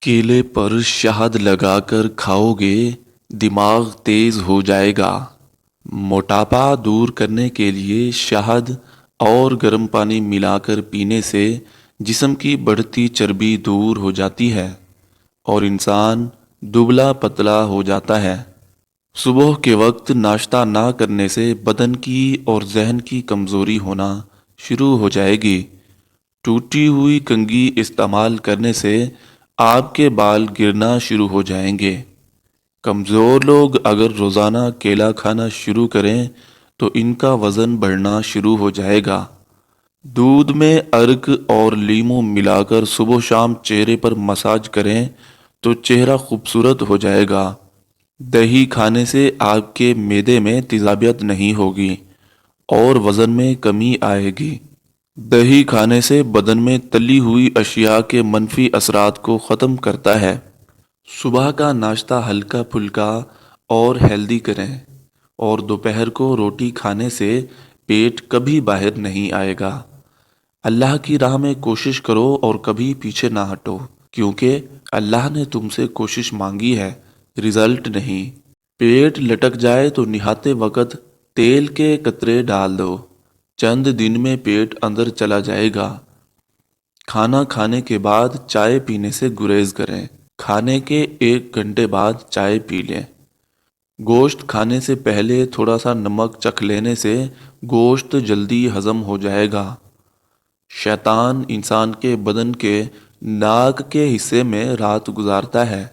کیلے پر شہد لگا کر کھاؤ گے، دماغ تیز ہو جائے گا۔ موٹاپا دور کرنے کے لیے شہد اور گرم پانی ملا کر پینے سے جسم کی بڑھتی چربی دور ہو جاتی ہے اور انسان دبلا پتلا ہو جاتا ہے۔ صبح کے وقت ناشتہ نہ کرنے سے بدن کی اور ذہن کی کمزوری ہونا شروع ہو جائے گی۔ ٹوٹی ہوئی کنگھی استعمال کرنے سے آپ کے بال گرنا شروع ہو جائیں گے۔ کمزور لوگ اگر روزانہ کیلا کھانا شروع کریں تو ان کا وزن بڑھنا شروع ہو جائے گا۔ دودھ میں ارک اور لیموں ملا کر صبح و شام چہرے پر مساج کریں تو چہرہ خوبصورت ہو جائے گا۔ دہی کھانے سے آپ کے معدے میں تیزابیت نہیں ہوگی اور وزن میں کمی آئے گی۔ دہی کھانے سے بدن میں تلی ہوئی اشیاء کے منفی اثرات کو ختم کرتا ہے۔ صبح کا ناشتہ ہلکا پھلکا اور ہیلدی کریں اور دوپہر کو روٹی کھانے سے پیٹ کبھی باہر نہیں آئے گا۔ اللہ کی راہ میں کوشش کرو اور کبھی پیچھے نہ ہٹو، کیونکہ اللہ نے تم سے کوشش مانگی ہے، رزلٹ نہیں۔ پیٹ لٹک جائے تو نہاتے وقت تیل کے قطرے ڈال دو، چند دن میں پیٹ اندر چلا جائے گا۔ کھانا کھانے کے بعد چائے پینے سے گریز کریں، کھانے کے 1 گھنٹے بعد چائے پی لیں۔ گوشت کھانے سے پہلے تھوڑا سا نمک چکھ لینے سے گوشت جلدی ہضم ہو جائے گا۔ شیطان انسان کے بدن کے ناک کے حصے میں رات گزارتا ہے۔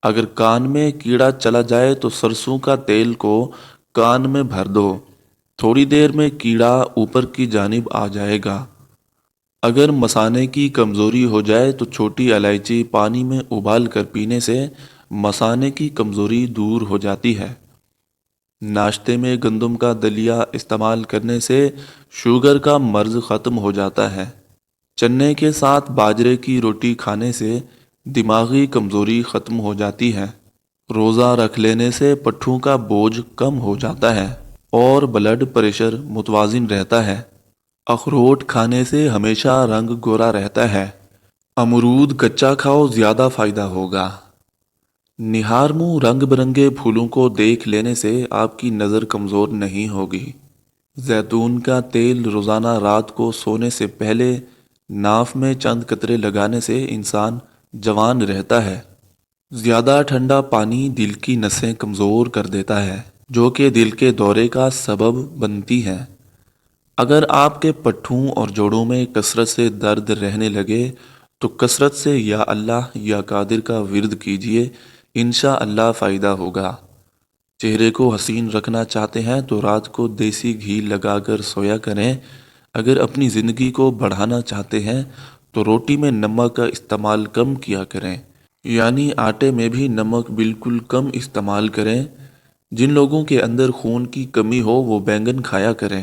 اگر کان میں کیڑا چلا جائے تو سرسوں کا تیل کو کان میں بھر دو، تھوڑی دیر میں کیڑا اوپر کی جانب آ جائے گا۔ اگر مثانے کی کمزوری ہو جائے تو چھوٹی الائچی پانی میں ابال کر پینے سے مثانے کی کمزوری دور ہو جاتی ہے۔ ناشتے میں گندم کا دلیا استعمال کرنے سے شوگر کا مرض ختم ہو جاتا ہے۔ چنے کے ساتھ باجرے کی روٹی کھانے سے دماغی کمزوری ختم ہو جاتی ہے۔ روزہ رکھ لینے سے پٹھوں کا بوجھ کم ہو جاتا ہے اور بلڈ پریشر متوازن رہتا ہے۔ اخروٹ کھانے سے ہمیشہ رنگ گورا رہتا ہے۔ امرود کچا کھاؤ، زیادہ فائدہ ہوگا۔ نہار منہ رنگ برنگے پھولوں کو دیکھ لینے سے آپ کی نظر کمزور نہیں ہوگی۔ زیتون کا تیل روزانہ رات کو سونے سے پہلے ناف میں چند قطرے لگانے سے انسان جوان رہتا ہے۔ زیادہ ٹھنڈا پانی دل کی نسیں کمزور کر دیتا ہے، جو کہ دل کے دورے کا سبب بنتی ہے۔ اگر آپ کے پٹھوں اور جوڑوں میں کثرت سے درد رہنے لگے تو کثرت سے یا اللہ یا قادر کا ورد کیجیے، انشاءاللہ فائدہ ہوگا۔ چہرے کو حسین رکھنا چاہتے ہیں تو رات کو دیسی گھی لگا کر سویا کریں۔ اگر اپنی زندگی کو بڑھانا چاہتے ہیں تو روٹی میں نمک کا استعمال کم کیا کریں، یعنی آٹے میں بھی نمک بالکل کم استعمال کریں۔ جن لوگوں کے اندر خون کی کمی ہو وہ بینگن کھایا کریں۔